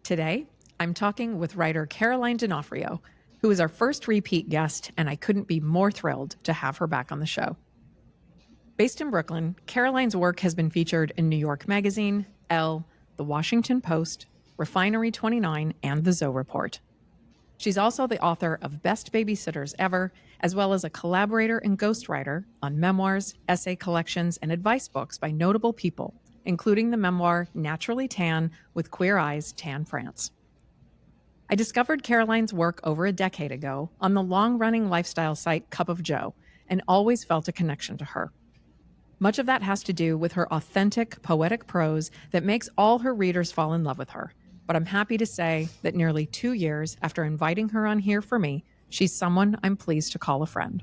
Today, I'm talking with writer Caroline Donofrio, who is our first repeat guest, and I couldn't be more thrilled to have her back on the show. Based in Brooklyn, Caroline's work has been featured in New York Magazine, Elle, The Washington Post, Refinery 29, and The Zoe Report. She's also the author of Best Babysitters Ever, as well as a collaborator and ghostwriter on memoirs, essay collections, and advice books by notable people, including the memoir Naturally Tan with Queer Eyes, Tan France. I discovered Caroline's work over a decade ago on the long-running lifestyle site Cup of Joe and always felt a connection to her. Much of that has to do with her authentic, poetic prose that makes all her readers fall in love with her. But I'm happy to say that nearly 2 years after inviting her on Here for Me, she's someone I'm pleased to call a friend.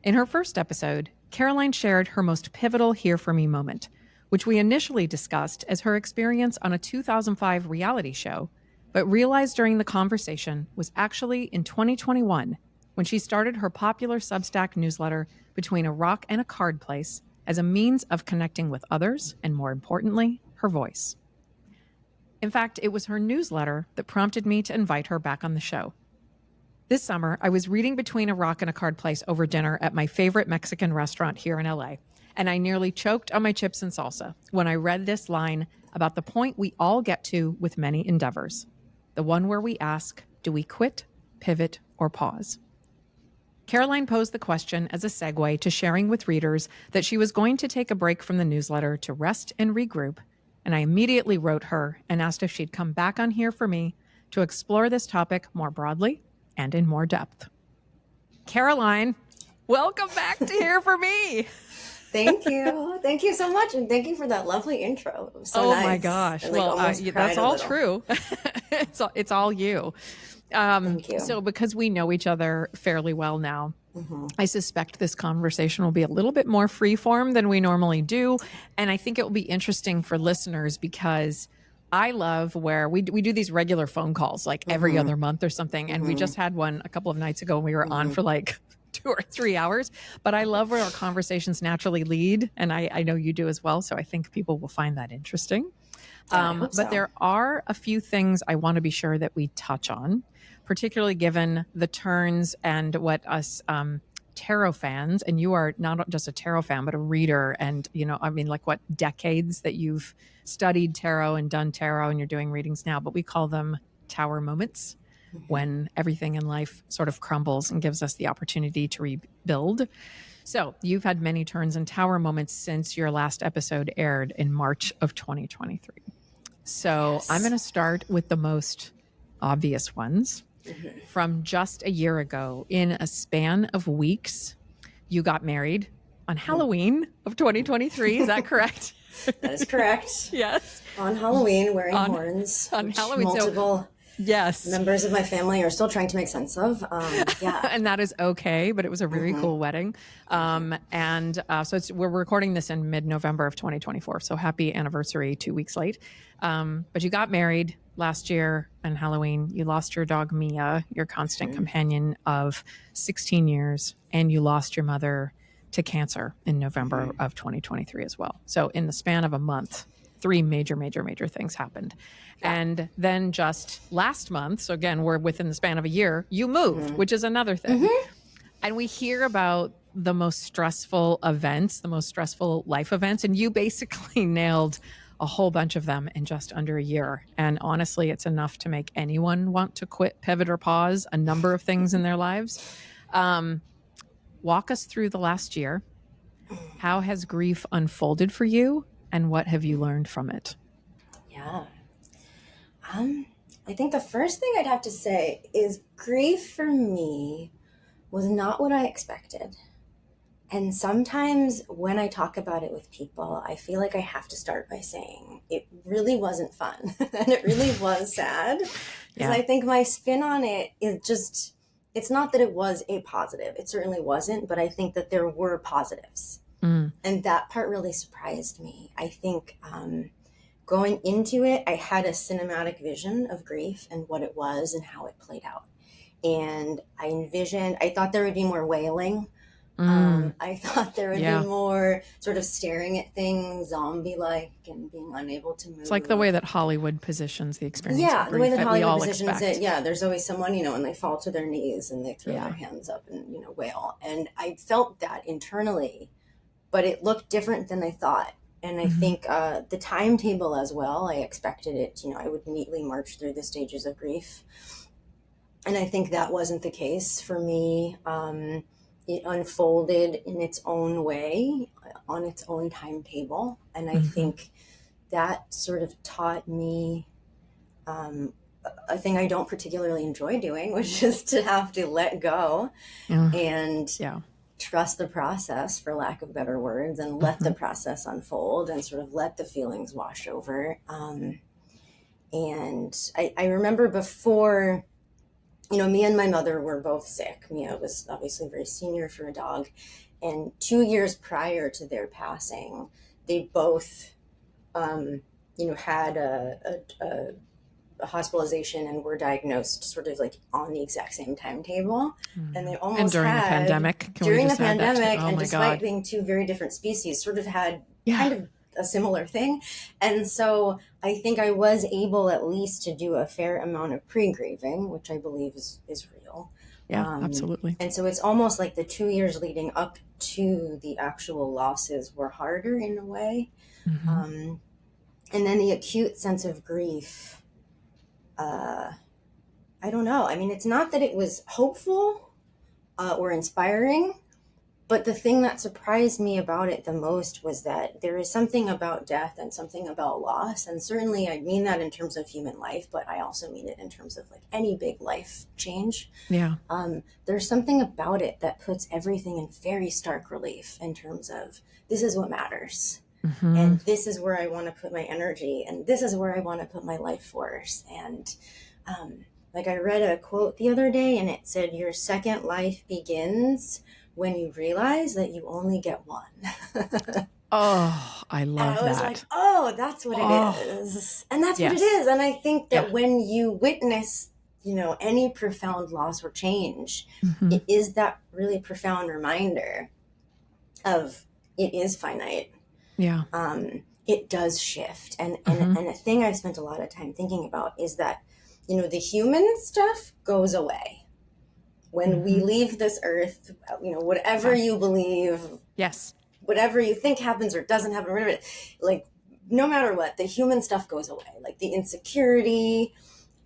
In her first episode, Caroline shared her most pivotal Here for Me moment, which we initially discussed as her experience on a 2005 reality show, but realized during the conversation was actually in 2021 when she started her popular Substack newsletter Between a Rock and a Card Place as a means of connecting with others and, more importantly, her voice. In fact, it was her newsletter that prompted me to invite her back on the show. This summer, I was reading Between a Rock and a Card Place over dinner at my favorite Mexican restaurant here in LA, and I nearly choked on my chips and salsa when I read this line about the point we all get to with many endeavors, the one where we ask, do we quit, pivot, or pause? Caroline posed the question as a segue to sharing with readers that she was going to take a break from the newsletter to rest and regroup, and I immediately wrote her and asked if she'd come back on Here for Me to explore this topic more broadly and in more depth. Caroline, welcome back to Here for Me. Thank you. Thank you so much. And thank you for that lovely intro. It was so nice. My gosh. Well, that's all true. It's all you. Thank you. So because we know each other fairly well now, I suspect this conversation will be a little bit more freeform than we normally do. And I think it will be interesting for listeners because I love where we do these regular phone calls like every other month or something. And we just had one a couple of nights ago and we were on for like 2 or 3 hours. But I love where our conversations naturally lead. And I know you do as well. So I think people will find that interesting. But there are a few things I want to be sure that we touch on, particularly given the turns and what us tarot fans, and you are not just a tarot fan, but a reader. And, like what decades that you've studied tarot and done tarot and you're doing readings now, but we call them tower moments when everything in life sort of crumbles and gives us the opportunity to rebuild. So you've had many turns and tower moments since your last episode aired in March of 2023. So yes. I'm going to start with the most obvious ones. From just a year ago, in a span of weeks, you got married on Halloween of 2023. Is that correct? That is correct. Yes. On Halloween, wearing horns. On Halloween. Multiple yes. members of my family are still trying to make sense of. Yeah. And that is okay, but it was a very cool wedding. So we're recording this in mid-November of 2024. So happy anniversary, 2 weeks late. But you got married last year on Halloween. You lost your dog, Mia, your constant companion of 16 years, and you lost your mother to cancer in November of 2023 as well. So in the span of a month, 3 major things happened. Yeah. And then just last month, so again, we're within the span of a year, you moved, which is another thing. And we hear about the most stressful events, the most stressful life events, and you basically nailed a whole bunch of them in just under a year. And honestly, it's enough to make anyone want to quit, pivot, or pause a number of things in their lives. Walk us through the last year. How has grief unfolded for you, and what have you learned from it? Yeah. I think the first thing I'd have to say is grief for me was not what I expected. And sometimes when I talk about it with people, I feel like I have to start by saying it really wasn't fun and it really was sad. Because I think my spin on it is just, it's not that it was a positive. It certainly wasn't, but I think that there were positives. And that part really surprised me. I think going into it, I had a cinematic vision of grief and what it was and how it played out. And I thought there would be more wailing I thought there would be Yeah. more sort of staring at things zombie-like and being unable to It's like the way move. that Hollywood positions the experience of Yeah, the way grief that that we Hollywood all positions it, expect. yeah, there's always someone, and they fall to their knees and they throw their Yeah. hands up and, wail. And I felt that internally, but it looked different than I thought. And I Hmm. think the timetable as well, I expected it, I would neatly march through the stages of grief. And I think that wasn't the case for me. It unfolded in its own way, on its own timetable. And I Hmm. think that sort of taught me um, a thing I don't particularly enjoy doing, which is to have to let go Yeah. and Yeah. trust the process, for lack of better words, and let the Hmm. process unfold and sort of let the feelings wash over. And I remember before, me and my mother were both sick. Mia was obviously very senior for a dog. And 2 years prior to their passing, they both, had a hospitalization and were diagnosed sort of like on the exact same timetable. And they And almost during the had, pandemic, can we during the just add that too? pandemic, Oh and my despite God. being two very different species, sort of had Yeah. kind of a similar thing. And so I think I was able at least to do a fair amount of pre-grieving, which I believe is real. Yeah, absolutely. And so it's almost like the 2 years leading up to the actual losses were harder in a way. Hmm. Um, and then the acute sense of grief, uh, I don't know. I mean, it's not that it was hopeful or inspiring, but the thing that surprised me about it the most was that there is something about death and something about loss. And certainly I mean that in terms of human life, but I also mean it in terms of like any big life change. Yeah. There's something about it that puts everything in very stark relief in terms of this is what matters. Hmm. And this is where I want to put my energy. And this is where I want to put my life force. And like I read a quote the other day and it said, your second life begins when you realize that you only get one. Oh, I And love I was like, that. oh, that's what it Oh, is. And that's what it yes. is. And I think Yeah. that when you witness, any profound loss or change, Hmm. it is that really profound reminder of it is finite. Yeah. It does shift. And, and, Hmm. and a thing I've spent a lot of time thinking about is that, the human stuff goes away. When we Hmm. leave this earth, whatever Yeah. you believe, Yes. whatever you think happens or doesn't happen, whatever, like no matter what, the human stuff goes away. Like the insecurity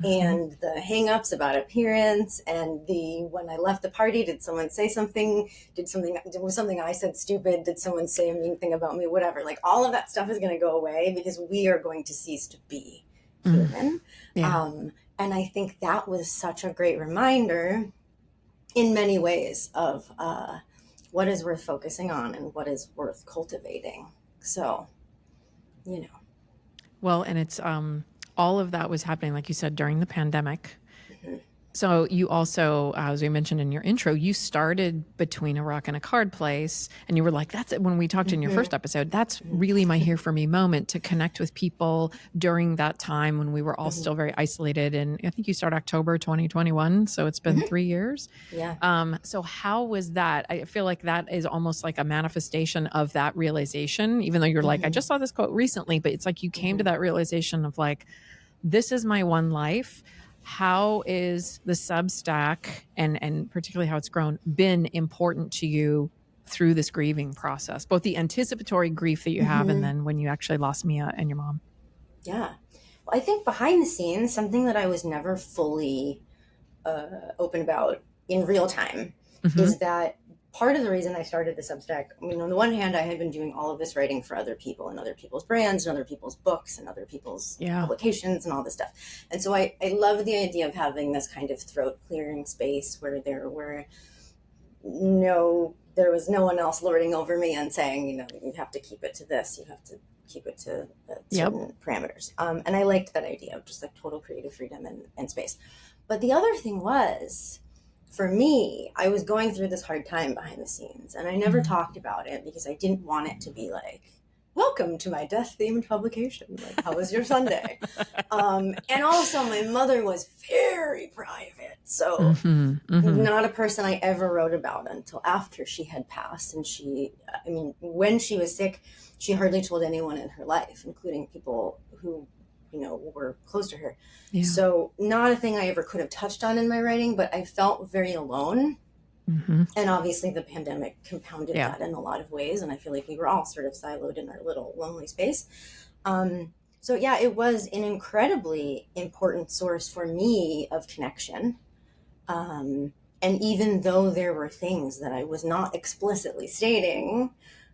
Hmm. and the hang-ups about appearance and the when I left the party, did someone say something? Was something I said stupid? Did someone say a mean thing about me? Whatever. Like all of that stuff is going to go away because we are going to cease to be Mm. human. Yeah. And I think that was such a great reminder in many ways of what is worth focusing on and what is worth cultivating. So, you know. Well, and it's all of that was happening, like you said, during the pandemic. Mhm. So you also, as we mentioned in your intro, you started between a rock and a hard place, and you were like, "That's it." When we talked in your first episode, that's really my here for me moment to connect with people during that time when we were all still very isolated. And I think you started October 2021, so it's been 3 years. Yeah. So how was that? I feel like that is almost like a manifestation of that realization, even though you're like, I Mhm. just saw this quote recently, but it's like you came to that realization of like, this is my one life. How is the Substack and particularly how it's grown been important to you through this grieving process, both the anticipatory grief that you have and then when you actually lost Mia and your mom? Yeah. Well, I think behind the scenes, something that I was never fully open about in real time Mm-hmm. is that part of the reason I started the Substack, I mean, on the one hand, I had been doing all of this writing for other people and other people's brands and other people's books and other people's Yeah. publications and all this stuff. And so I love the idea of having this kind of throat clearing space where there was no one else lording over me and saying, you have to keep it to this, you have to keep it to Yep. certain parameters. And I liked that idea of just like total creative freedom and space. But the other thing was, for me, I was going through this hard time behind the scenes and I never talked about it because I didn't want it to be like welcome to my death themed publication. Like, how was your Sunday? And also my mother was very private. So not a person I ever wrote about until after she had passed. And when she was sick, she hardly told anyone in her life, including people who, were close to her. Yeah. So not a thing I ever could have touched on in my writing, but I felt very alone. And obviously the pandemic compounded that in a lot of ways. And I feel like we were all sort of siloed in our little lonely space. So yeah, it was an incredibly important source for me of connection. And even though there were things that I was not explicitly stating,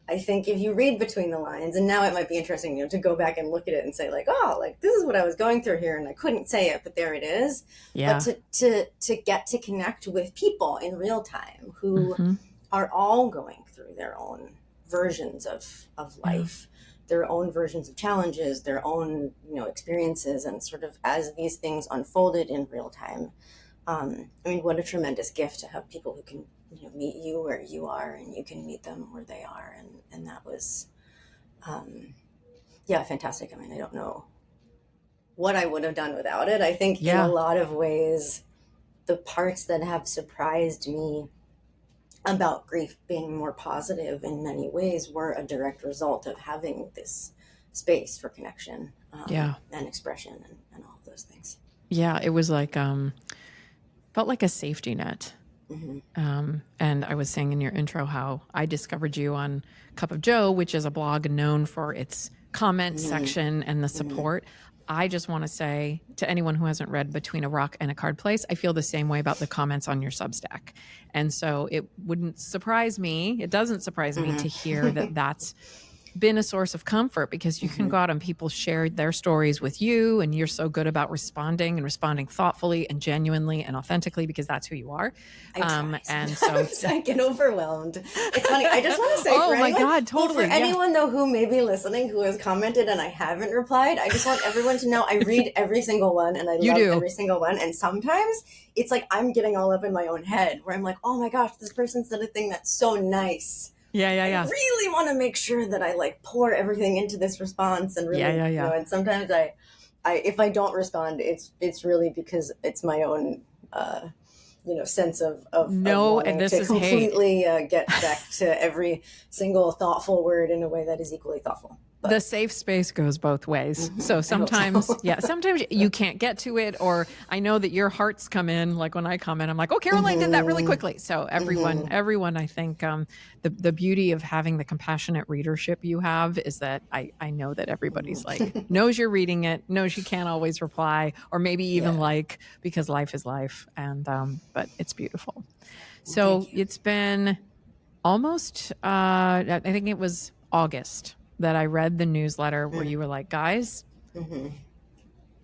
I think if you read between the lines, and now it might be interesting, to go back and look at it and say like, oh, like this is what I was going through here and I couldn't say it, but there it is. Yeah. But to get to connect with people in real time who are all going through their own versions of life, their own versions of challenges, their own, experiences, and sort of as these things unfolded in real time. What a tremendous gift to have people who can, meet you where you are and you can meet them where they are. And that was, fantastic. I don't know what I would have done without it. I think in a lot of ways, the parts that have surprised me about grief being more positive in many ways were a direct result of having this space for connection and expression and all of those things. Yeah, it was like, felt like a safety net. And I was saying in your intro how I discovered you on Cup of Joe, which is a blog known for its comment section and the support. I just want to say to anyone who hasn't read Between a Rock and a Hard Place, I feel the same way about the comments on your Substack. And so it doesn't surprise me to hear that that's been a source of comfort, because you can go out and people share their stories with you, and you're so good about responding thoughtfully and genuinely and authentically, because that's who you are. And so I get overwhelmed. It's funny. I just want to say, for anyone though who may be listening who has commented and I haven't replied, I just want everyone to know I read every single one and I love every single one. And sometimes it's like I'm getting all up in my own head where I'm like, oh my gosh, this person said a thing that's so nice. I really want to make sure that I like pour everything into this response and really, and sometimes I if I don't respond, it's really because it's my own, sense of wanting to completely get back to every single thoughtful word in a way that is equally thoughtful. But the safe space goes both ways. So sometimes, sometimes you can't get to it, or I know that your hearts come in. Like when I comment, I'm like, oh, Caroline did that really quickly. So everyone, I think the beauty of having the compassionate readership you have is that I know that everybody's like, knows you're reading it, knows you can't always reply, or maybe even because life is life. And, but it's beautiful. So it's been almost, I think it was August that I read the newsletter where you were like, guys,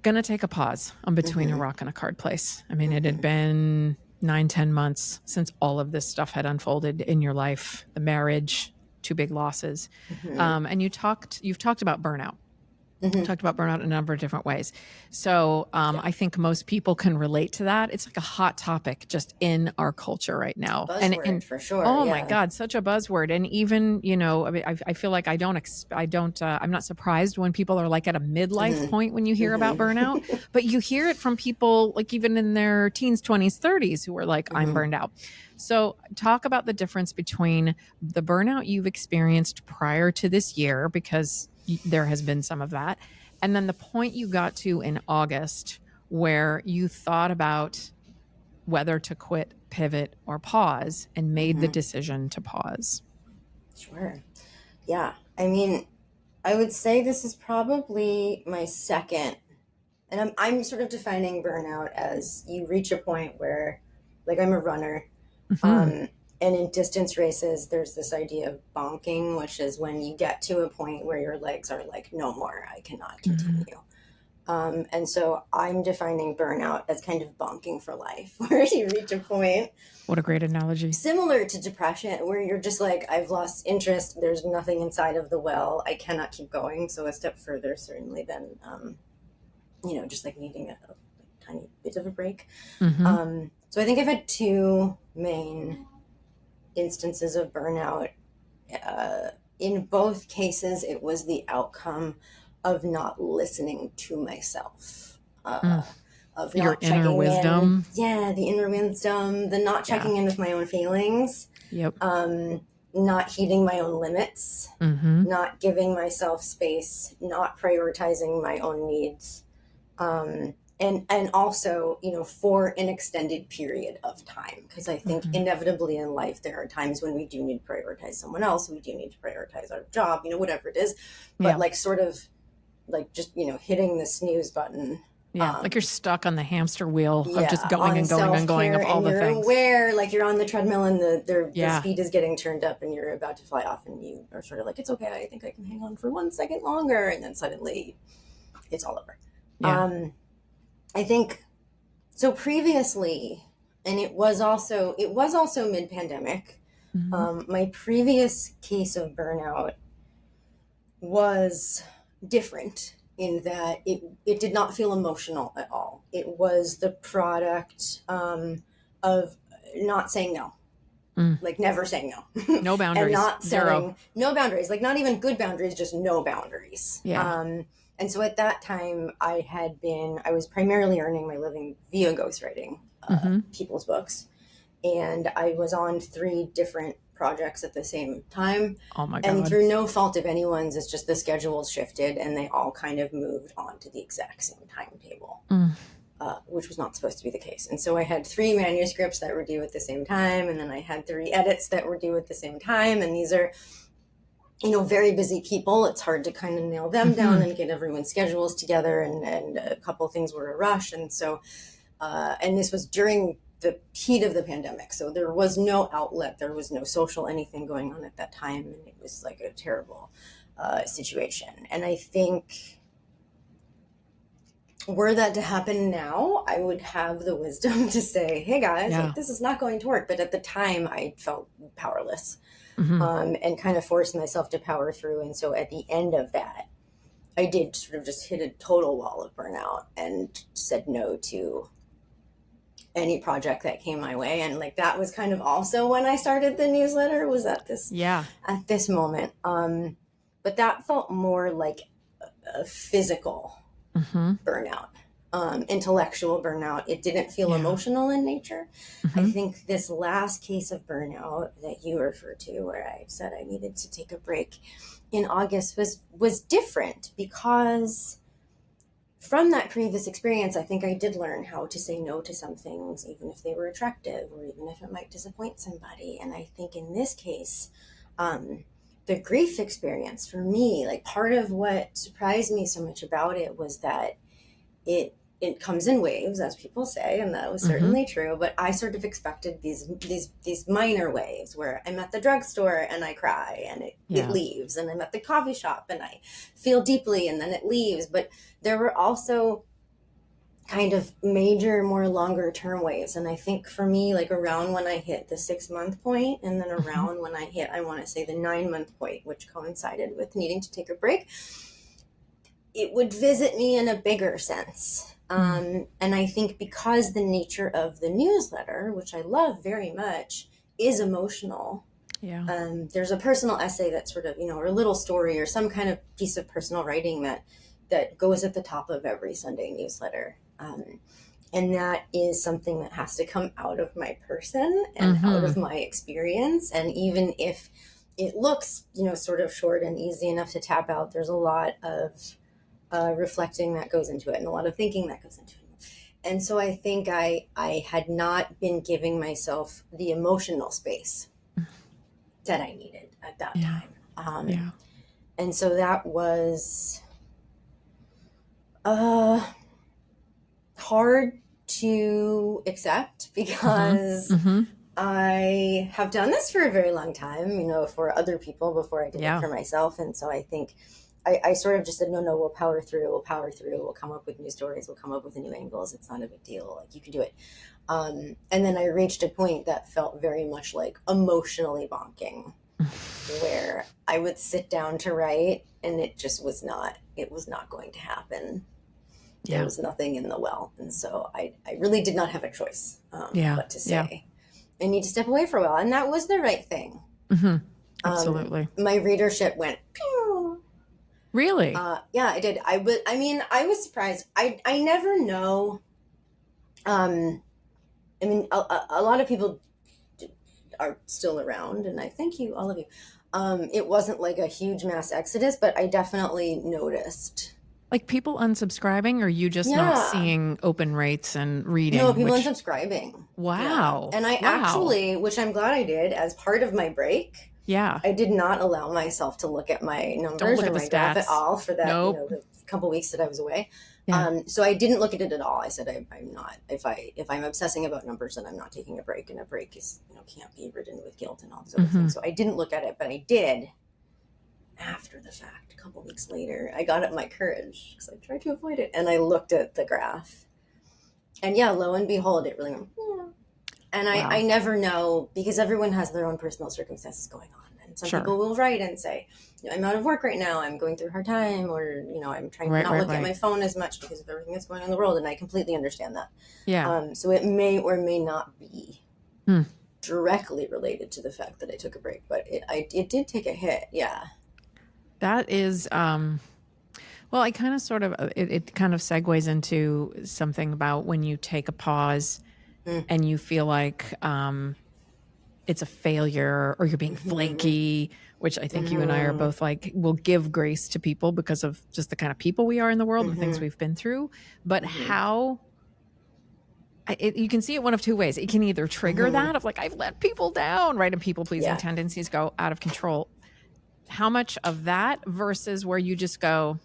gonna take a pause on Between a Rock and a Hard Place. It had been 9-10 months since all of this stuff had unfolded in your life, the marriage, 2 big losses. And you've talked about burnout. Talked about burnout in a number of different ways. So I think most people can relate to that. It's like a hot topic just in our culture right now. Buzzword for sure. Oh my God, such a buzzword. And even, I feel like I'm not surprised when people are like at a midlife point when you hear about burnout, but you hear it from people like even in their teens, 20s, 30s who are like, I'm burned out. So talk about the difference between the burnout you've experienced prior to this year, because there has been some of that. And then the point you got to in August where you thought about whether to quit, pivot, or pause and made the decision to pause. Sure. Yeah. I would say this is probably my second, and I'm sort of defining burnout as you reach a point where, like, I'm a runner. And in distance races, there's this idea of bonking, which is when you get to a point where your legs are like, no more, I cannot continue. And so I'm defining burnout as kind of bonking for life, where you reach a point. What a great analogy. Similar to depression, where you're just like, I've lost interest. There's nothing inside of the well. I cannot keep going. So a step further, certainly, than, just like needing a tiny bit of a break. So I think I've had 2 main instances of burnout in both cases, it was the outcome of not listening to myself, of Your not inner checking in. wisdom. Yeah, the inner wisdom, the not Yeah. checking in with my own feelings, Yep. not heeding my own limits, Mm-hmm. not giving myself space, not prioritizing my own needs. And also, for an extended period of time, because I think inevitably in life there are times when we do need to prioritize someone else, we do need to prioritize our job, whatever it is, but Yeah. like sort of like just hitting the snooze button. Yeah. Like you're stuck on the hamster wheel of just Yeah, going on and going and going self-care, of all and the you're things. aware, like you're on the treadmill and the Yeah. speed is getting turned up and you're about to fly off, and you are sort of like, it's okay, I think I can hang on for 1 second longer, and then suddenly it's all over. Yeah. I think so previously, and it was also mid-pandemic. My previous case of burnout was different in that it did not feel emotional at all. It was the product of not saying no, like never saying no, No and boundaries. not Zero. setting no boundaries, like not even good boundaries, just no boundaries. Yeah. And so at that time, I was primarily earning my living via ghostwriting people's books. And I was on 3 different projects at the same time. Oh my And God. through no fault of anyone's, it's just the schedules shifted and they all kind of moved on to the exact same timetable, which was not supposed to be the case. And so I had 3 manuscripts that were due at the same time. And then I had 3 edits that were due at the same time. And these are very busy people. It's hard to kind of nail them down and get everyone's schedules together. And a couple of things were a rush. And so, and this was during the heat of the pandemic. So there was no outlet. There was no social anything going on at that time. And it was like a terrible situation. And I think were that to happen now, I would have the wisdom to say, hey guys, like, this is not going to work. But at the time I felt powerless. And kind of forced myself to power through. And so at the end of that, I did sort of just hit a total wall of burnout and said no to any project that came my way. And like that was kind of also when I started the newsletter, was at this moment. But that felt more like a physical burnout. Intellectual burnout. It didn't feel emotional in nature. I think this last case of burnout that you referred to, where I said I needed to take a break in August, was different because from that previous experience, I think I did learn how to say no to some things, even if they were attractive or even if it might disappoint somebody. And I think in this case, the grief experience for me, like part of what surprised me so much about it was that it comes in waves, as people say, and that was certainly true. But I sort of expected these minor waves where I'm at the drugstore and I cry and it leaves, and I'm at the coffee shop and I feel deeply and then it leaves. But there were also kind of major, more longer term waves. And I think for me, like around when I hit the 6-month point, and then around when I hit, I want to say the 9-month point, which coincided with needing to take a break, it would visit me in a bigger sense. And I think because the nature of the newsletter, which I love very much, is emotional. There's a personal essay that sort of, or a little story or some kind of piece of personal writing that goes at the top of every Sunday newsletter. And that is something that has to come out of my person and out of my experience. And even if it looks, sort of short and easy enough to tap out, there's a lot of reflecting that goes into it and a lot of thinking that goes into it. And so I think I had not been giving myself the emotional space that I needed at that time. And so that was hard to accept because I have done this for a very long time, for other people before I did it for myself. And so I think I sort of just said, no, we'll power through. We'll come up with new stories. We'll come up with new angles. It's not a big deal. Like, you can do it. And then I reached a point that felt very much like emotionally bonking, where I would sit down to write and it just was not going to happen. There was nothing in the well. And so I really did not have a choice but to say, I need to step away for a while. And that was the right thing. Absolutely. My readership went, pew. Really? Yeah, I did. I was surprised. I never know. A lot of people are still around, and I thank you, all of you. It wasn't like a huge mass exodus, but I definitely noticed. Like people unsubscribing, or you just not Yeah. seeing open rates and reading? No, people unsubscribing. Wow. Yeah. And I actually, which I'm glad I did, as part of my break, Yeah. I did not allow myself to look at my numbers or my graph at all for that, the couple weeks that I was away. Yeah. So I didn't look at it at all. I said, I'm not, if I'm obsessing about numbers, then I'm not taking a break, and a break is, can't be ridden with guilt and all these other things. So I didn't look at it, but I did after the fact, a couple weeks later. I got up my courage because I tried to avoid it, and I looked at the graph, and yeah, lo and behold, it really went, yeah. And wow. I never know, because everyone has their own personal circumstances going on. And some people will write and say, I'm out of work right now, I'm going through a hard time, or, I'm trying to not look at my phone as much because of everything that's going on in the world. And I completely understand that. Yeah. So it may or may not be directly related to the fact that I took a break, but it did take a hit. Yeah. That is, well, I kind of sort of, it kind of segues into something about when you take a pause and you feel like it's a failure, or you're being flaky, which I think you and I are both like, will give grace to people because of just the kind of people we are in the world and the things we've been through. But how, you can see it one of two ways. It can either trigger that of like, I've let people down, right? And people pleasing tendencies go out of control. How much of that versus where you just go,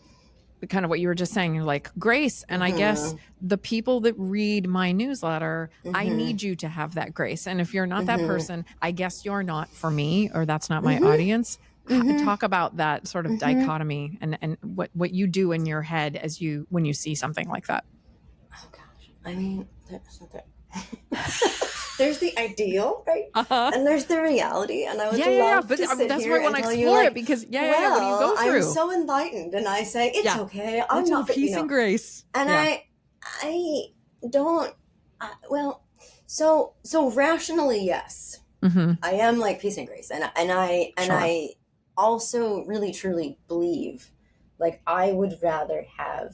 kind of what you were just saying, you're like, grace. And I guess the people that read my newsletter, I need you to have that grace. And if you're not that person, I guess you're not for me, or that's not my audience. Talk about that sort of dichotomy and what you do in your head when you see something like that. Oh gosh. I mean, there's the ideal, right? And there's the reality. And I would love to sit that's here and tell you, like, it because what do you go through? I'm so enlightened, and I say it's okay. I'm not peace and grace. And I don't. So rationally, yes, I am like peace and grace, and I also really truly believe, like, I would rather have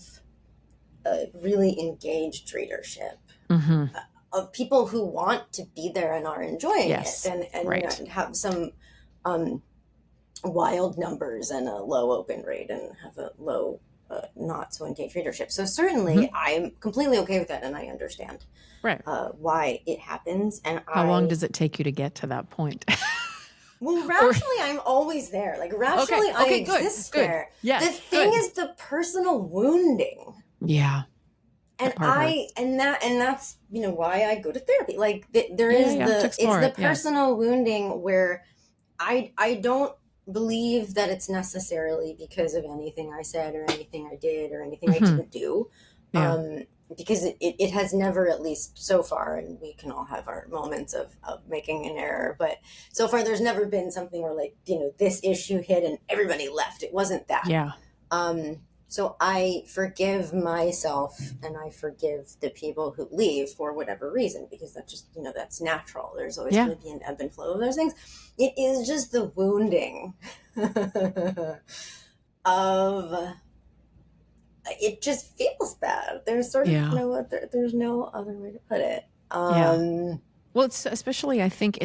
a really engaged readership. Of people who want to be there and are enjoying it, and have some wild numbers and a low open rate, and have a low not so engaged readership. So certainly I'm completely okay with that, and I understand why it happens. And how long does it take you to get to that point? Well, rationally, I'm always there. Like, rationally, I exist there. Yes, the thing is the personal wounding. Yeah. And that's why I go to therapy. Like, there is it's the personal wounding where I don't believe that it's necessarily because of anything I said or anything I did or anything I didn't do. Because it has never, at least so far, and we can all have our moments of making an error, but so far there's never been something where, like, this issue hit and everybody left. It wasn't that. Yeah. So I forgive myself, and I forgive the people who leave for whatever reason, because that's just, that's natural. There's always going to be an ebb and flow of those things. It is just the wounding of, it just feels bad. There's sort of there's no other way to put it. Well, it's especially, I think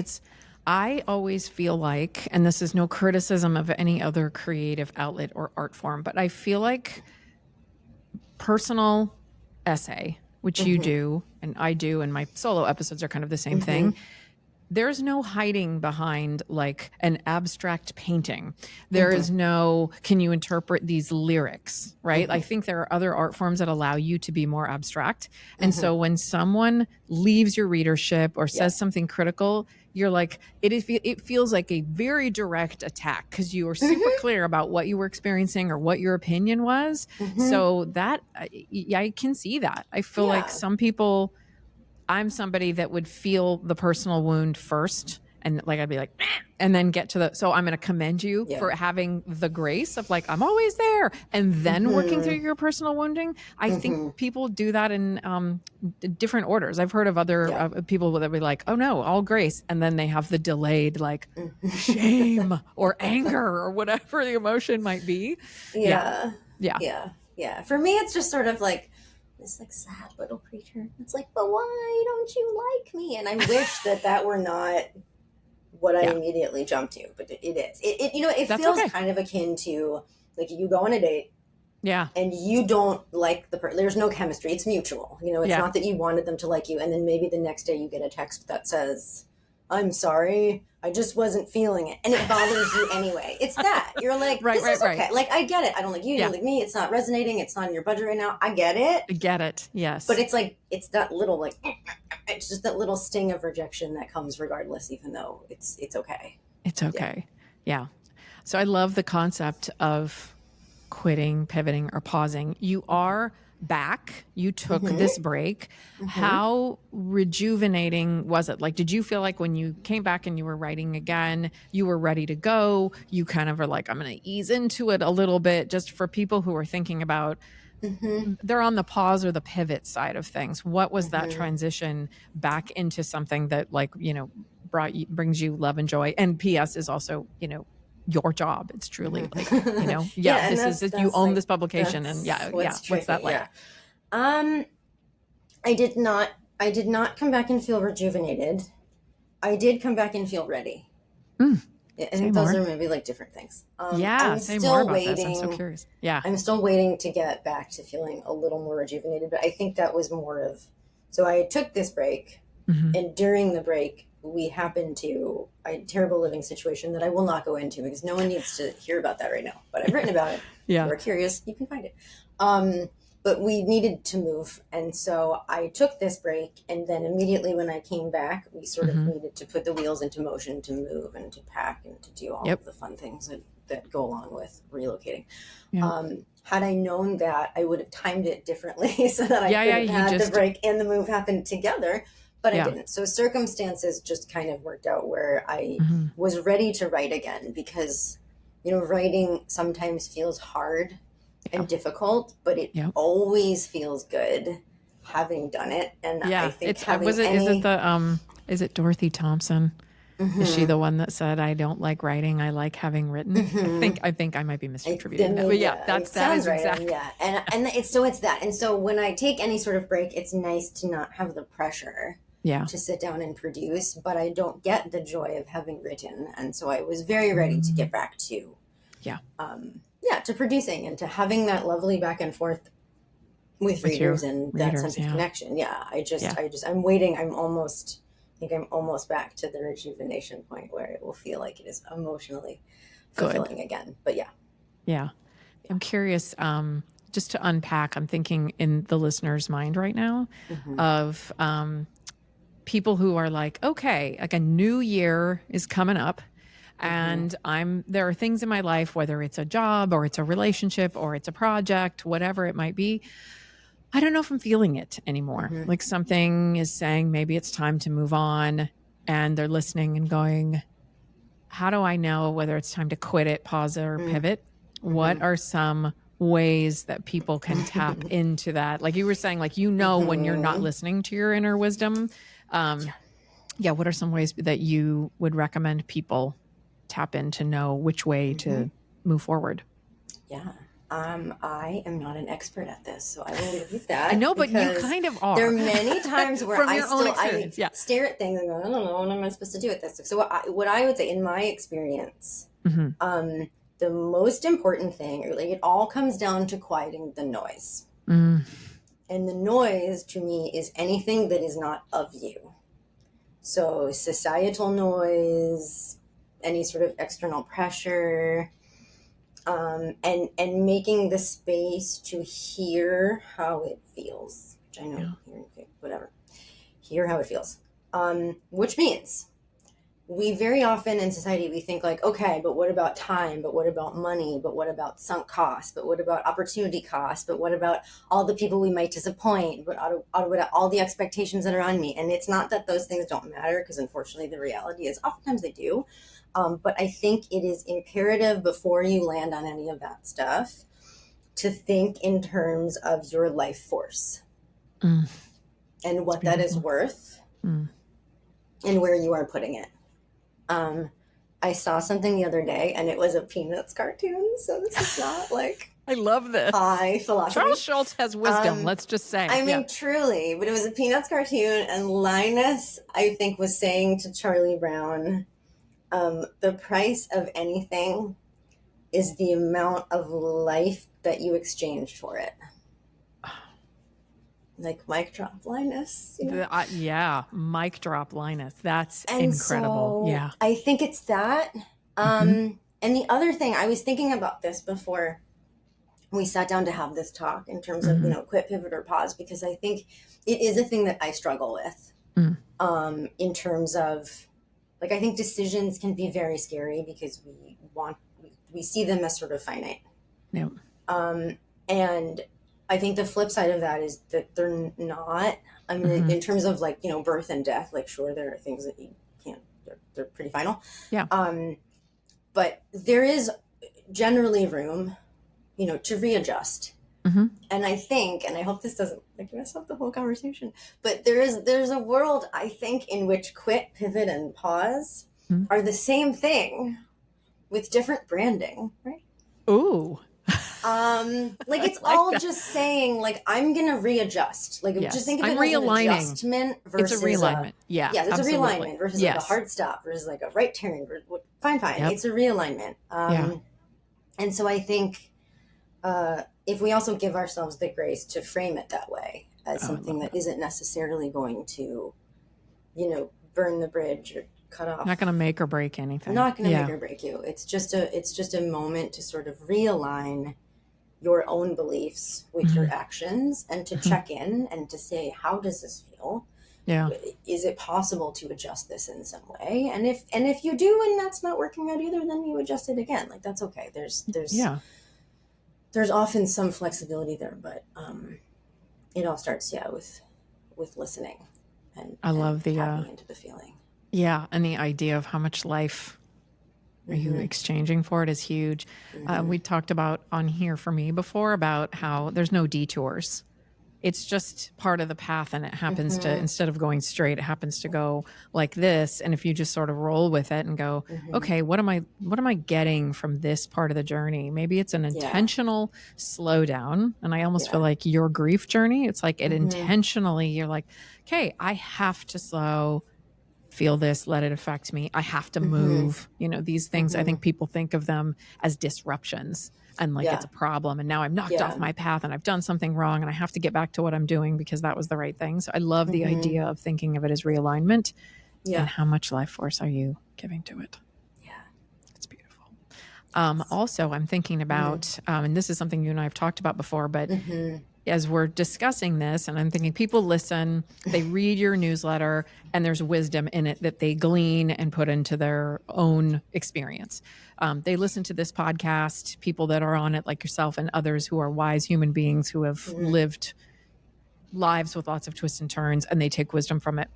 I always feel like, and this is no criticism of any other creative outlet or art form, but I feel like personal essay, which you do and I do, and my solo episodes are kind of the same thing. There's no hiding behind like an abstract painting. There is no, can you interpret these lyrics, right? I think there are other art forms that allow you to be more abstract. And so when someone leaves your readership or says something critical, you're like, it feels like a very direct attack because you were super clear about what you were experiencing or what your opinion was. So that, I can see that. I feel like some people, I'm somebody that would feel the personal wound first And like, I'd be like, and then get to so I'm going to commend you for having the grace of like, I'm always there. And then working through your personal wounding. I think people do that in different orders. I've heard of other people that be like, oh no, all grace. And then they have the delayed like shame or anger or whatever the emotion might be. Yeah. For me, it's just sort of like this like sad little creature. It's like, but why don't you like me? And I wish that were not what I immediately jump to, but it is. It feels kind of akin to like you go on a date. Yeah. And you don't like the person. There's no chemistry. It's mutual. It's not that you wanted them to like you. And then maybe the next day you get a text that says, I'm sorry, I just wasn't feeling it. And it bothers you anyway. It's that. You're like, this is okay. Like, I get it. I don't like you. You don't like me. It's not resonating. It's not in your budget right now. I get it. I get it. Yes. But it's like, it's that little, like, it's just that little sting of rejection that comes regardless, even though it's okay. It's okay. Yeah. So I love the concept of quitting, pivoting, or pausing. You are back. You took this break. How rejuvenating was it? Like, did you feel like when you came back and you were writing again, you were ready to go? You kind of are like, I'm going to ease into it a little bit, just for people who are thinking about, they're on the pause or the pivot side of things. What was that transition back into something that brings you love and joy? And PS is also, your job. It's truly like, this is, you own this publication, and what's that like? I did not come back and feel rejuvenated. I did come back and feel ready. I think those are maybe like different things. I'm say still more about waiting. This. I'm so curious. Yeah. I'm still waiting to get back to feeling a little more rejuvenated, but I think that was more of, so I took this break, and during the break, we happened to a terrible living situation that I will not go into because no one needs to hear about that right now. But I've written about it. Yeah. If you're curious, you can find it. But we needed to move. And so I took this break. And then immediately when I came back, we sort of needed to put the wheels into motion to move and to pack and to do all of the fun things that go along with relocating. Had I known that, I would have timed it differently so that I could have had the break and the move happen together. But I didn't. So circumstances just kind of worked out where I was ready to write again because, writing sometimes feels hard and difficult, but it always feels good having done it. And I think is it Dorothy Thompson? Is she the one that said, I don't like writing, I like having written? I think I might be misattributing that. But that is right. exactly. And it's that. And so when I take any sort of break, it's nice to not have the pressure to sit down and produce, but I don't get the joy of having written. And so I was very ready to get back to, to producing and to having that lovely back and forth with readers and that sense of connection. I'm waiting. I'm almost back to the rejuvenation point where it will feel like it is emotionally fulfilling again. But I'm curious, just to unpack, I'm thinking in the listener's mind right now of, people who are like, okay, like a new year is coming up and there are things in my life, whether it's a job or it's a relationship or it's a project, whatever it might be. I don't know if I'm feeling it anymore. Like something is saying maybe it's time to move on, and they're listening and going, how do I know whether it's time to quit it, pause or pivot? What are some ways that people can tap into that? Like you were saying, like, when you're not listening to your inner wisdom, what are some ways that you would recommend people tap in to know which way to move forward? I am not an expert at this, so I will leave that. I know, but you kind of are. There are many times where I stare at things and go, I don't know, what am I supposed to do with this? So what I would say, in my experience, the most important thing, it all comes down to quieting the noise. And the noise, to me, is anything that is not of you. So societal noise, any sort of external pressure, and making the space to hear how it feels. Which I know, hear how it feels. Which means we very often in society, we think like, okay, but what about time? But what about money? But what about sunk costs? But what about opportunity costs? But what about all the people we might disappoint? But what about all the expectations that are on me? And it's not that those things don't matter, because unfortunately the reality is oftentimes they do. But I think it is imperative before you land on any of that stuff to think in terms of your life force and what that is worth and where you are putting it. I saw something the other day, and it was a Peanuts cartoon, so this is not like I love this. high philosophy. Charles Schultz has wisdom, let's just say. I mean, truly, but it was a Peanuts cartoon, and Linus, I think, was saying to Charlie Brown, the price of anything is the amount of life that you exchange for it. Like mic drop Linus. You know? Yeah, mic drop Linus. That's and incredible. So yeah. I think it's that. And the other thing, I was thinking about this before we sat down to have this talk in terms of, quit, pivot, or pause, because I think it is a thing that I struggle with in terms of, like, I think decisions can be very scary because we see them as sort of finite. Yeah. And I think the flip side of that is that they're not. I mean, in terms of like, birth and death, like, sure, there are things that you can't, they're pretty final. Yeah. But there is generally room, to readjust. And I think, and I hope this doesn't like mess up the whole conversation, but there's a world, I think, in which quit, pivot, and pause are the same thing with different branding, right? Ooh. Like it's like all that. Just saying, like, I'm gonna readjust. Like, just think of it as an adjustment versus it's a realignment. Yeah, it's absolutely. A realignment versus like a hard stop versus like a right turn. Fine. Yep. It's a realignment. And so I think if we also give ourselves the grace to frame it that way as something that isn't necessarily going to, burn the bridge or cut off. Not going to make or break anything. Not going to make or break you. It's just a moment to sort of realign your own beliefs with your actions and to check in and to say, how does this feel? Yeah. Is it possible to adjust this in some way? And if you do, and that's not working out either, then you adjust it again. Like, that's okay. There's often some flexibility there, but it all starts, with listening and love the tapping into the feeling. Yeah, and the idea of how much life are you exchanging for it is huge. We talked about on here for me before about how there's no detours. It's just part of the path, and it happens to, instead of going straight, it happens to go like this. And if you just sort of roll with it and go, okay, what am I getting from this part of the journey? Maybe it's an intentional slowdown. And I almost feel like your grief journey, it's like it intentionally, you're like, okay, I have to slow, feel this, let it affect me. I have to move, these things. I think people think of them as disruptions. And like, it's a problem. And now I'm knocked off my path and I've done something wrong and I have to get back to what I'm doing because that was the right thing. So I love the idea of thinking of it as realignment and how much life force are you giving to it? Yeah. It's beautiful. Also, I'm thinking about, and this is something you and I have talked about before, but as we're discussing this, and I'm thinking people listen, they read your newsletter, and there's wisdom in it that they glean and put into their own experience. They listen to this podcast, people that are on it like yourself and others who are wise human beings who have lived lives with lots of twists and turns, and they take wisdom from it.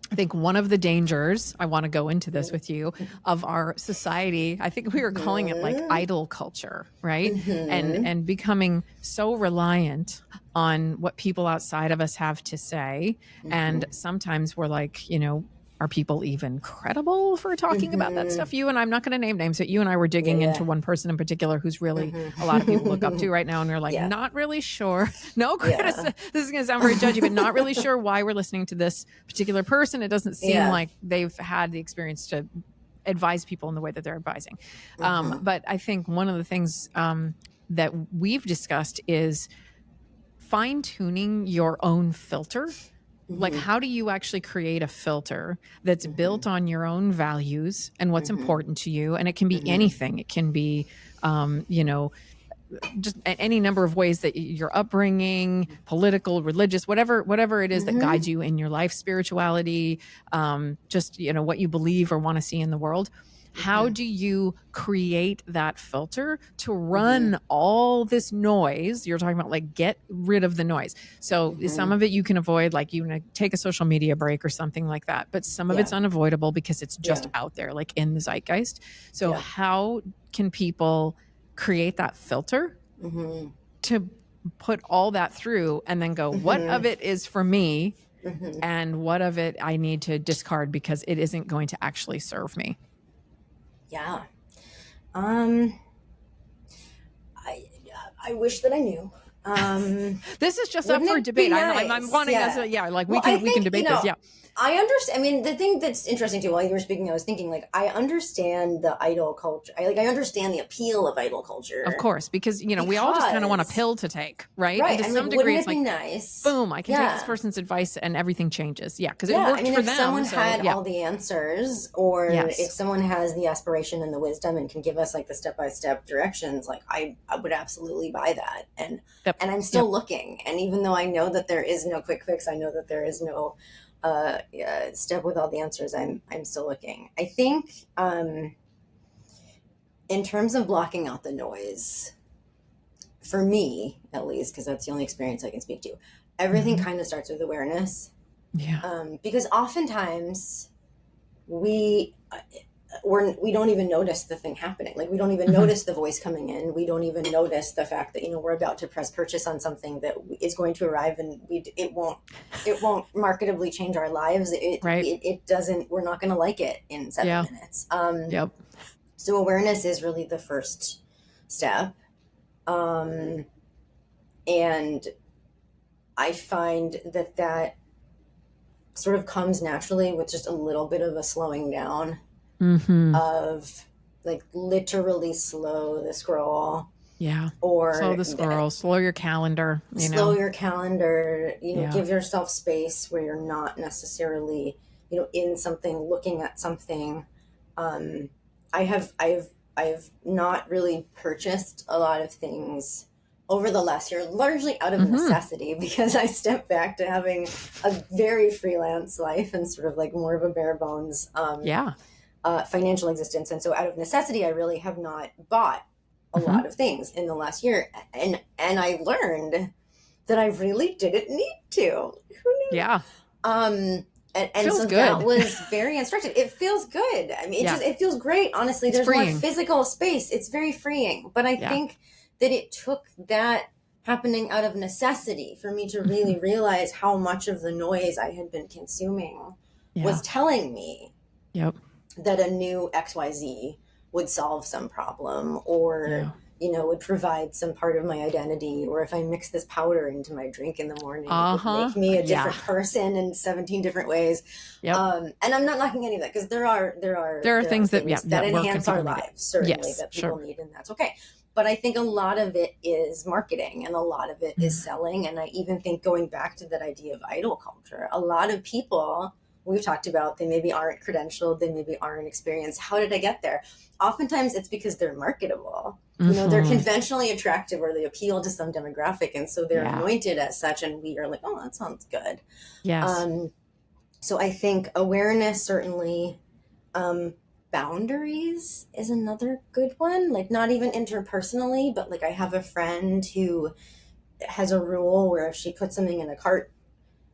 I think one of the dangers, I want to go into this with you, of our society, I think we were calling it like idol culture, right? And becoming so reliant on what people outside of us have to say. And sometimes we're like, are people even credible for talking about that stuff? You and I'm not going to name names, but you and I were digging into one person in particular who's really a lot of people look up to right now. And they're like, not really sure. No criticism. This is going to sound very judgy, but not really sure why we're listening to this particular person. It doesn't seem like they've had the experience to advise people in the way that they're advising. But I think one of the things that we've discussed is fine-tuning your own filter. Like, how do you actually create a filter that's built on your own values and what's important to you? And it can be anything. It can be, just any number of ways that your upbringing, political, religious, whatever it is that guides you in your life, spirituality, just, what you believe or want to see in the world. How do you create that filter to run all this noise? You're talking about like get rid of the noise. So some of it you can avoid, like you take a social media break or something like that. But some of it's unavoidable because it's just out there, like in the zeitgeist. So how can people create that filter to put all that through and then go, what of it is for me and what of it I need to discard because it isn't going to actually serve me? Yeah. I wish that I knew. This is just up for debate. Nice? I'm wanting us, like we can debate this. Yeah. I understand. I mean, the thing that's interesting too, while you were speaking, I was thinking like, I understand the idol culture. I understand the appeal of idol culture. Of course, because, we all just kind of want a pill to take, right? Right. And to some degree, it's like, nice? Boom, I can take this person's advice and everything changes. Yeah. Because it worked for them. If someone had all the answers, or if someone has the aspiration and the wisdom and can give us like the step-by-step directions, like I would absolutely buy that. And I'm still looking. And even though I know that there is no quick fix, I know that there is no step with all the answers, I'm still looking. I think in terms of blocking out the noise, for me at least, because that's the only experience I can speak to, everything kind of starts with awareness. Because oftentimes we don't even notice the thing happening. Like we don't even notice the voice coming in. We don't even notice the fact that, we're about to press purchase on something that is going to arrive and it won't marketably change our lives. It doesn't, we're not going to like it in 7 minutes. So awareness is really the first step. And I find that sort of comes naturally with just a little bit of a slowing down of like literally slow the scroll. Or slow the scroll, slow your calendar, slow your calendar, give yourself space where you're not necessarily, in something, looking at something. I've not really purchased a lot of things over the last year, largely out of necessity, because I stepped back to having a very freelance life and sort of like more of a bare bones financial existence. And so out of necessity, I really have not bought a lot of things in the last year. And I learned that I really didn't need to. Who knew? Yeah. And so good. That was very instructive. It feels good. I mean, it feels great. Honestly, there's more physical space. It's very freeing. But I think that it took that happening out of necessity for me to really realize how much of the noise I had been consuming was telling me that a new XYZ would solve some problem, or would provide some part of my identity, or if I mix this powder into my drink in the morning, it would make me a different person in 17 different ways. And I'm not knocking any of that, because there are things that enhance our lives, certainly, that people need, and that's okay. But I think a lot of it is marketing, and a lot of it is selling. And I even think, going back to that idea of idol culture, a lot of people we've talked about, they maybe aren't credentialed, they maybe aren't experienced. How did I get there? Oftentimes it's because they're marketable. They're conventionally attractive, or they appeal to some demographic. And so they're anointed as such. And we are like, oh, that sounds good. So I think awareness, certainly, boundaries is another good one. Like, not even interpersonally, but like I have a friend who has a rule where if she puts something in a cart,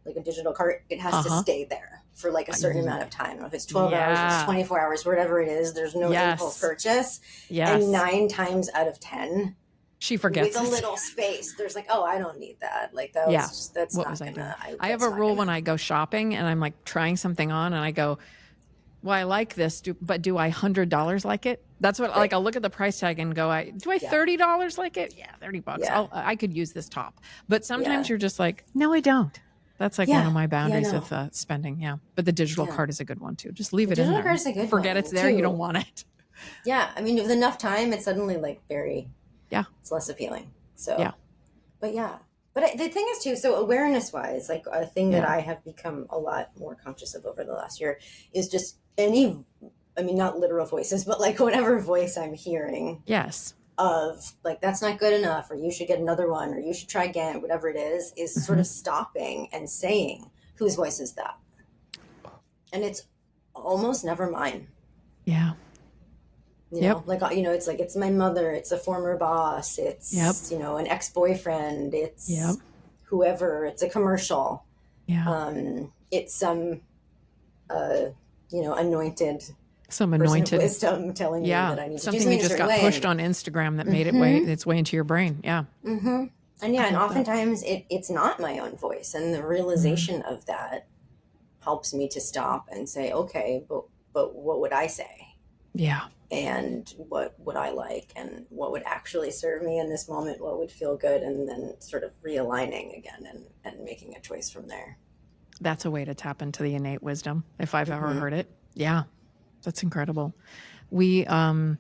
like a digital cart, it has to stay there for like a certain amount of time. If it's 12 hours, it's 24 hours, whatever it is, there's no impulse purchase. And 9 times out of 10, she forgets with a little space. There's like, oh, I don't need that. Like that was just, that's what not was gonna. I have a rule when I go shopping and I'm like trying something on and I go, well, I like this, but do I $100 like it? That's what, like, I'll look at the price tag and go, do I $30 like it? Yeah, $30. Yeah. I could use this top. But sometimes you're just like, no, I don't. That's like one of my boundaries with spending. Yeah. But the digital card is a good one too. Just leave it in there. Digital card is a good Forget one, it's there. too. You don't want it. Yeah. I mean, with enough time, it's suddenly like very, it's less appealing. So, but the thing is too, so awareness wise, like a thing that I have become a lot more conscious of over the last year is just not literal voices, but like whatever voice I'm hearing. Yes. of like, that's not good enough, or you should get another one, or you should try again, whatever it is sort of stopping and saying, whose voice is that? And it's almost never mine. Yeah. You know, like, you know, it's like, it's my mother, it's a former boss, it's, you know, an ex-boyfriend, it's whoever, it's a commercial. It's some, you know, anointed some person anointed of wisdom telling me that I need to do something you just got pushed way. on Instagram that made its way into your brain. And and oftentimes it's not my own voice, and the realization of that helps me to stop and say, okay, but what would I say? And what would I like, and what would actually serve me in this moment, what would feel good, and then sort of realigning again and making a choice from there. That's a way to tap into the innate wisdom, if I've ever heard it. That's incredible. We, on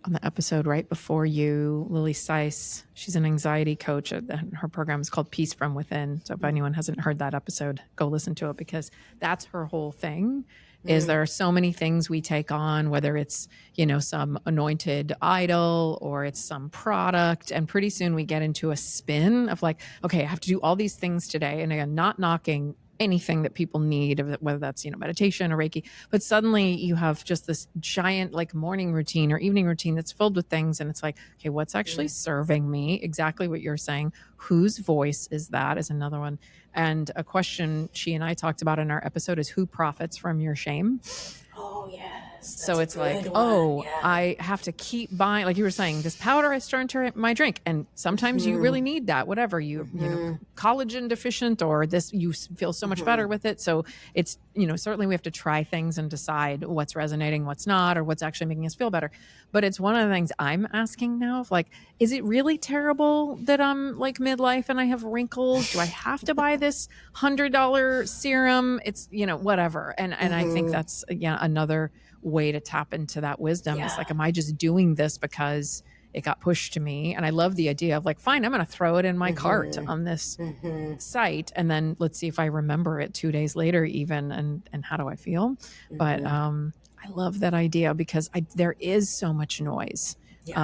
the episode right before you, Lily Seiss, she's an anxiety coach. Her program is called Peace from Within. So if anyone hasn't heard that episode, go listen to it, because that's her whole thing. Is there are so many things we take on, whether it's, you know, some anointed idol or it's some product. And pretty soon we get into a spin of like, okay, I have to do all these things today. And again, not knocking anything that people need, whether that's, you know, meditation or Reiki, but suddenly you have just this giant like morning routine or evening routine that's filled with things. And it's like, okay, what's actually serving me? Exactly what you're saying. Whose voice is that is another one. And a question she and I talked about in our episode is, who profits from your shame? Oh, yes. So it's like, I have to keep buying, like you were saying, this powder I stir into my drink. And sometimes you really need that, whatever you know, collagen deficient, or this, you feel so much better with it. So it's, you know, certainly we have to try things and decide what's resonating, what's not, or what's actually making us feel better. But it's one of the things I'm asking now of like, is it really terrible that I'm like midlife and I have wrinkles? Do I have to buy this $100 serum? It's, you know, whatever. And I think that's, another way to tap into that wisdom. It's like, am I just doing this because it got pushed to me? And I love the idea of like, fine, I'm going to throw it in my cart on this site. And then let's see if I remember it 2 days later even, and how do I feel? But I love that idea, because there is so much noise. There's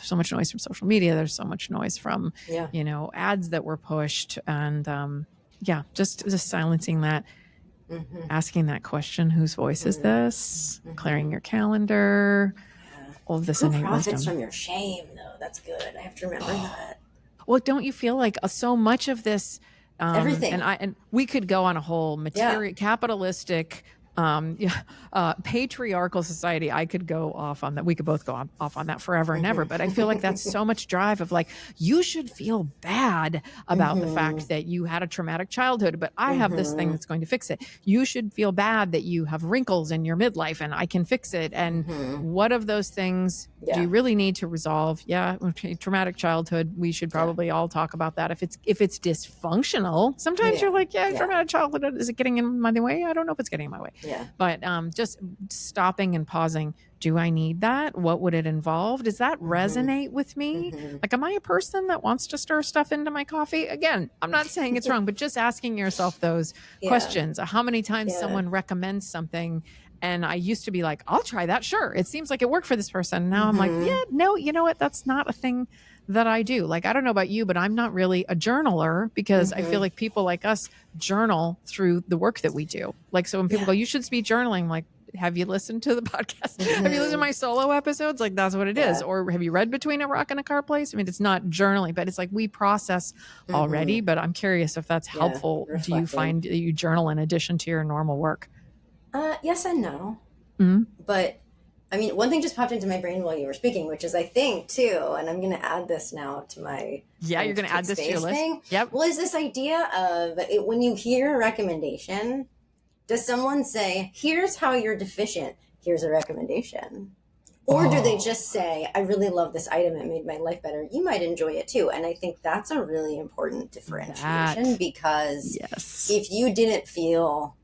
so much noise from social media. There's so much noise from, you know, ads that were pushed, and just silencing that, asking that question, whose voice is this? Clearing your calendar, all of this Who innate profits wisdom. from your shame, though? That's good. I have to remember that. Well, don't you feel like so much of this, everything, and we could go on a whole material capitalistic, patriarchal society. I could go off on that. We could both go off on that forever and ever. But I feel like that's so much drive of like, you should feel bad about the fact that you had a traumatic childhood, but I have this thing that's going to fix it. You should feel bad that you have wrinkles in your midlife and I can fix it. And what of those things do you really need to resolve? Traumatic childhood. We should probably all talk about that. If it's dysfunctional, sometimes you're like, traumatic childhood, is it getting in my way? I don't know if it's getting in my way. But just stopping and pausing. Do I need that? What would it involve? Does that resonate with me? Like, am I a person that wants to stir stuff into my coffee? Again, I'm not saying it's wrong, but just asking yourself those questions. How many times someone recommends something and I used to be like, I'll try that. Sure. It seems like it worked for this person. Now I'm like, no, you know what? That's not a thing that I do. Like, I don't know about you, but I'm not really a journaler, because I feel like people like us journal through the work that we do. Like, so when people go, you should be journaling, like, have you listened to the podcast? Have you listened to my solo episodes? Like, that's what it is. Or have you read Between a Rock and a Hard Place? I mean, it's not journaling, but it's like we process already. But I'm curious if that's helpful. Do you find that you journal in addition to your normal work? Yes and no. But I mean, one thing just popped into my brain while you were speaking, which is, I think too, and I'm going to add this now to my you're going to add this to your list. Yep. Well, is this idea of it, when you hear a recommendation, does someone say, here's how you're deficient, here's a recommendation? Or do they just say, I really love this item, it made my life better, you might enjoy it too? And I think that's a really important differentiation, because if you didn't feel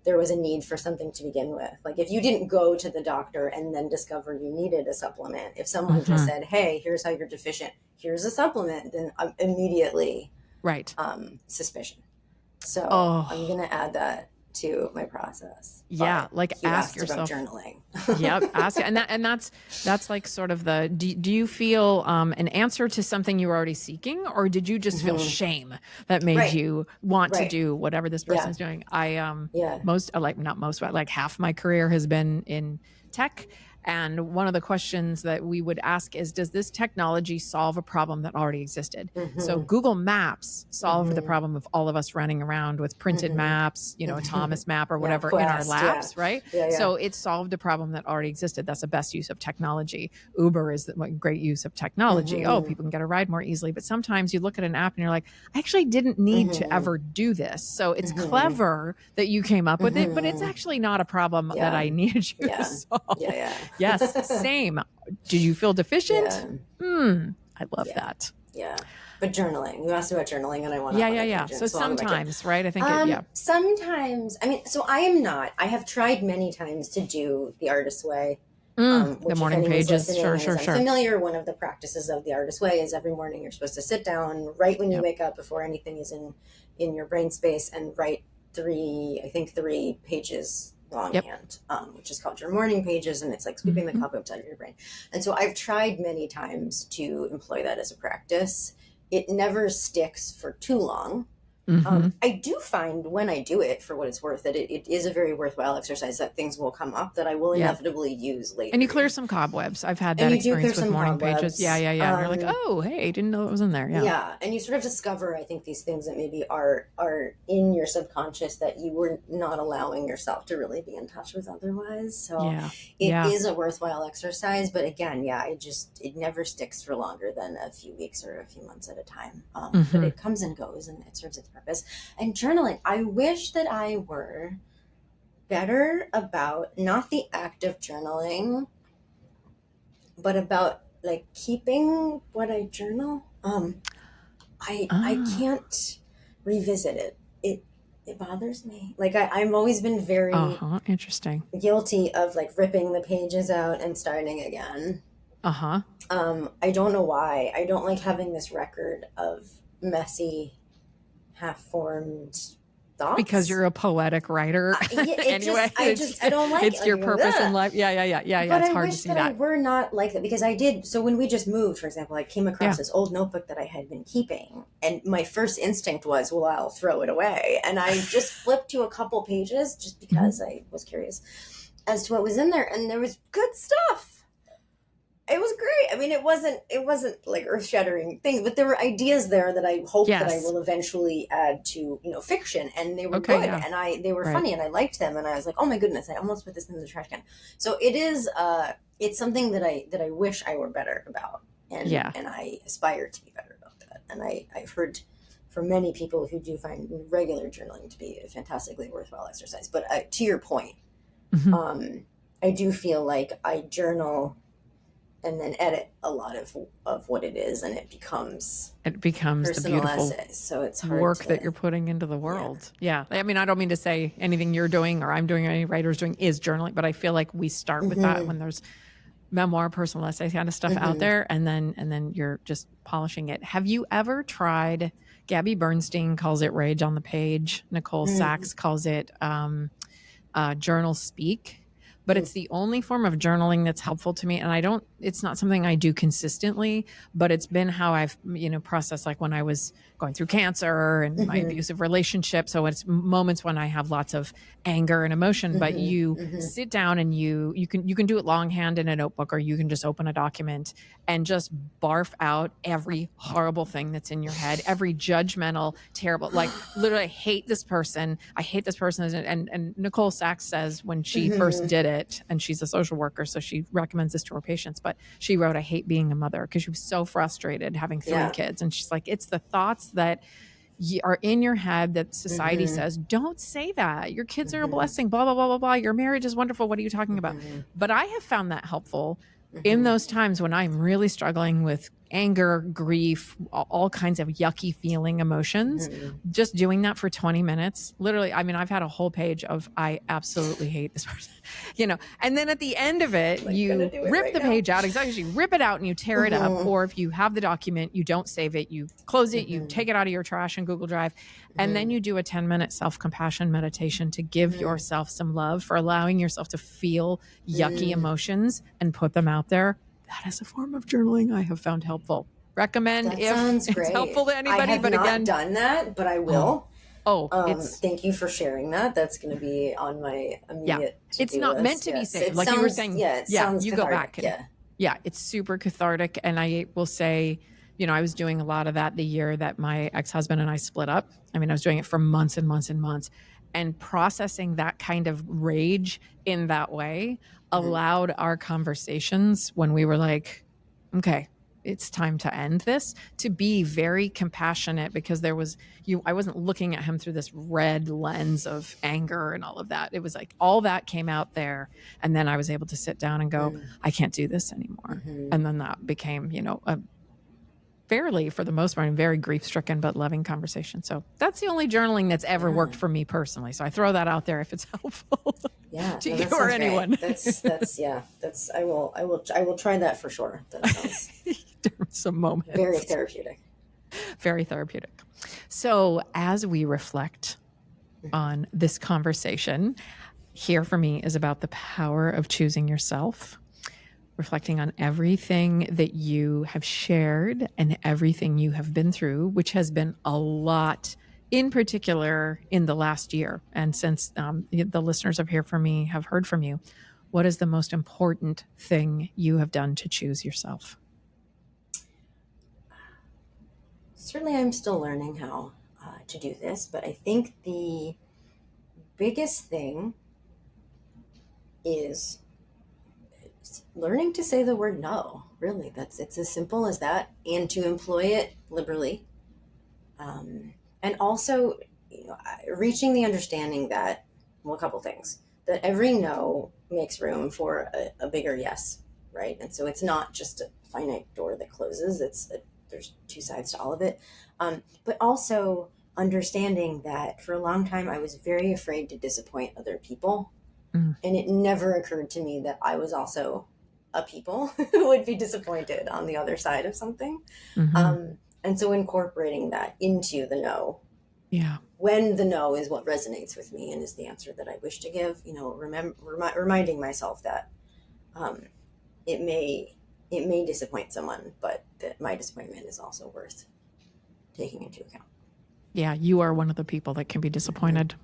there was a need for something to begin with, like if you didn't go to the doctor and then discover you needed a supplement, if someone just said, hey, here's how you're deficient, here's a supplement, then immediately suspicion. So I'm going to add that to my process. Yeah. But Like you ask asked yourself. about journaling. Yep. Ask. And that's like sort of do you feel an answer to something you were already seeking, or did you just feel shame that made Right. you want to Right. do whatever this Yeah. person's doing? I Yeah. most like not most, but like half my career has been in tech. And one of the questions that we would ask is, does this technology solve a problem that already existed? So Google Maps solved the problem of all of us running around with printed maps, a Thomas map or Yeah. whatever in our Quest. Yeah. laps, right? Yeah. Yeah. So it solved a problem that already existed. That's the best use of technology. Uber is the great use of technology. Oh, people can get a ride more easily. But sometimes you look at an app and you're like, I actually didn't need to ever do this. So it's clever that you came up with it, but it's actually not a problem that I needed you to solve. Yeah. Yeah. Yes, same. Did you feel deficient? I love that. Yeah. But journaling, you asked about journaling, and I want to. Yeah. So sometimes, right? I think, sometimes, I mean, so I have tried many times to do the artist's way. The Which, morning if anyone's pages. listening Sure. is unfamiliar, one of the practices of the artist's way is every morning you're supposed to sit down right when you wake up, before anything is in your brain space, and write three pages longhand, which is called your morning pages, and it's like sweeping the cobwebs out of your brain. And so I've tried many times to employ that as a practice. It never sticks for too long. I do find when I do it, for what it's worth, that it is a very worthwhile exercise, that things will come up that I will inevitably use later. And you clear some cobwebs. I've had that experience with morning pages. Yeah. And you're like, oh, hey, didn't know it was in there. Yeah. And you sort of discover, I think, these things that maybe are in your subconscious that you were not allowing yourself to really be in touch with otherwise. So it is a worthwhile exercise. But again, it never sticks for longer than a few weeks or a few months at a time. But it comes and goes, and it serves its purpose. And journaling, I wish that I were better about not the act of journaling, but about like keeping what I journal. I can't revisit it. It bothers me. Like I've always been very interesting, guilty of like ripping the pages out and starting again. I don't know why. I don't like having this record of messy, half-formed thoughts. Because you're a poetic writer. Anyway, I don't like it's it. your purpose in life. Yeah. But It's hard to see that. I were not like that, because I did. So when we just moved, for example, I came across this old notebook that I had been keeping, and my first instinct was, well, I'll throw it away. And I just flipped to a couple pages just because I was curious as to what was in there, and there was good stuff. It was great. I mean, it wasn't like earth-shattering things, but there were ideas there that I hope that I will eventually add to, fiction, and they were good, and they were funny, and I liked them, and I was like, oh my goodness, I almost put this in the trash can. So it is, it's something that I wish I were better about, and I aspire to be better about that. And I've heard from many people who do find regular journaling to be a fantastically worthwhile exercise. But to your point, I do feel like I journal and then edit a lot of what it is, and it becomes the beautiful essays. So it's hard work that you're putting into the world. Yeah. I mean, I don't mean to say anything you're doing or I'm doing or any writer's doing is journaling, but I feel like we start with that when there's memoir, personal essay kind of stuff out there, and then you're just polishing it. Have you ever tried? Gabby Bernstein calls it rage on the page. Nicole Sachs calls it journal speak. But it's the only form of journaling that's helpful to me. And it's not something I do consistently, but it's been how I've, processed, like when I was going through cancer and my abusive relationship. So it's moments when I have lots of anger and emotion, but you sit down and you can do it longhand in a notebook, or you can just open a document and just barf out every horrible thing that's in your head, every judgmental, terrible, like literally I hate this person. And Nicole Sachs says when she first did it, and she's a social worker, so she recommends this to her patients, but she wrote, I hate being a mother, because she was so frustrated having 3 kids. And she's like, it's the thoughts that are in your head that society says, don't say that. Your kids are a blessing, blah, blah, blah, blah, blah. Your marriage is wonderful. What are you talking about? But I have found that helpful in those times when I'm really struggling with anger, grief, all kinds of yucky feeling emotions. Just doing that for 20 minutes, literally, I mean, I've had a whole page of, I absolutely hate this person, and then at the end of it, you rip the page out. Exactly. You rip it out and you tear it up. Or if you have the document, you don't save it, you close it, you take it out of your trash in Google Drive, and then you do a 10-minute self-compassion meditation to give yourself some love for allowing yourself to feel yucky emotions and put them out there. That is a form of journaling I have found helpful. Recommend that if sounds it's great. helpful to anybody. I have but not again, done that, but I will. Thank you for sharing that. That's going to be on my immediate it's not list. meant to be safe. Like sounds, you were saying, it sounds you cathartic. go back. It's super cathartic. And I will say, I was doing a lot of that the year that my ex-husband and I split up. I mean, I was doing it for months and months and months, and processing that kind of rage in that way allowed our conversations when we were like, okay, it's time to end this, to be very compassionate, because I wasn't looking at him through this red lens of anger and all of that. It was like all that came out there. And then I was able to sit down and go, I can't do this anymore. And then that became, a fairly, for the most part, very grief-stricken but loving conversation. So that's the only journaling that's ever worked for me personally. So I throw that out there if it's helpful to you or anyone. That's I will try that for sure. That sounds some moments. Very therapeutic. Very therapeutic. So as we reflect on this conversation, here for me is about the power of choosing yourself, reflecting on everything that you have shared and everything you have been through, which has been a lot, in particular in the last year. And since the listeners have heard from you, what is the most important thing you have done to choose yourself? Certainly, I'm still learning how to do this, but I think the biggest thing is learning to say the word no. Really, it's as simple as that, and to employ it liberally, and also reaching the understanding that, well, a couple things, that every no makes room for a bigger yes, right? And so it's not just a finite door that closes. There's two sides to all of it, but also understanding that for a long time I was very afraid to disappoint other people. And it never occurred to me that I was also a people who would be disappointed on the other side of something. And so incorporating that into the no, when the no is what resonates with me and is the answer that I wish to give, reminding myself that it may disappoint someone, but that my disappointment is also worth taking into account. Yeah, you are one of the people that can be disappointed.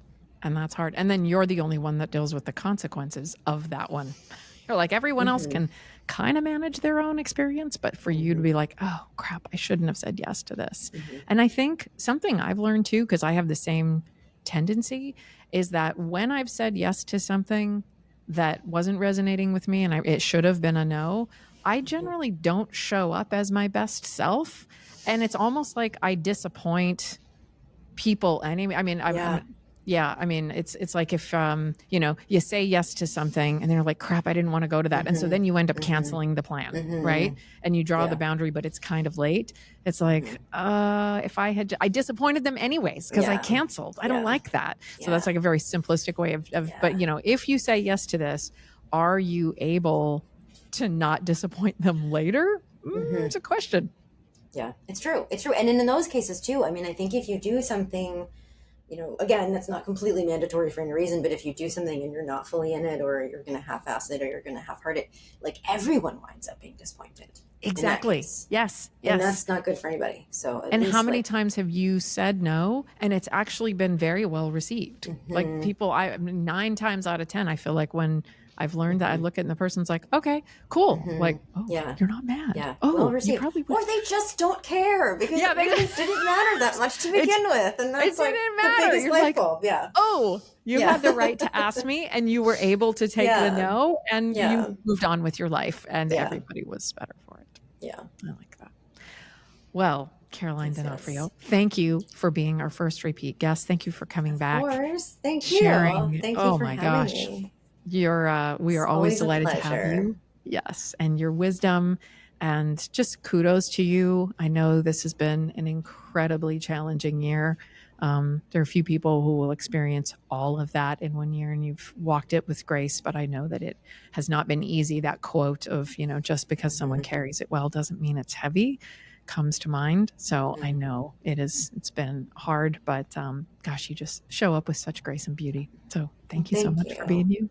And that's hard. And then you're the only one that deals with the consequences of that one. You're like, everyone else can kind of manage their own experience, but for you to be like, oh crap, I shouldn't have said yes to this. And I think something I've learned too, because I have the same tendency, is that when I've said yes to something that wasn't resonating with me and it should have been a no, I generally don't show up as my best self. And it's almost like I disappoint people anyway. I mean, I mean, it's like if, you say yes to something and they're like, crap, I didn't want to go to that. And so then you end up canceling the plan, right? And you draw the boundary, but it's kind of late. It's like, if I disappointed them anyways, because I canceled. I don't like that. So that's like a very simplistic way of but if you say yes to this, are you able to not disappoint them later? It's a question. Yeah, it's true. It's true. And in those cases too, I mean, I think if you do something, again, that's not completely mandatory for any reason, but if you do something and you're not fully in it, or you're going to half-ass it, or you're going to half-heart it, like everyone winds up being disappointed. Exactly. Yes. And that's not good for anybody. So, and how many times have you said no and it's actually been very well received? Like people, 9 times out of 10, I feel like when I've learned that, I look at the person's like, okay, cool. Like, you're not mad. Yeah. Oh, well received. You probably would. Or they just don't care because it really didn't matter that much to begin with. And that's like the biggest light bulb. Yeah. Oh, you had the right to ask me and you were able to take the no and you moved on with your life and everybody was better for it. Yeah. I like that. Well, Caroline Donofrio, thank you for being our first repeat guest. Thank you for coming back. Of course. Thank you. Sharing. Thank you for having me. We are always delighted to have you. Yes. And your wisdom, And just kudos to you. I know this has been an incredibly challenging year. There are a few people who will experience all of that in one year, and you've walked it with grace. But I know that it has not been easy. That quote of, just because someone carries it well doesn't mean it's heavy comes to mind. So I know it's been hard, but gosh, you just show up with such grace and beauty. So thank you so Thank much for you. being you.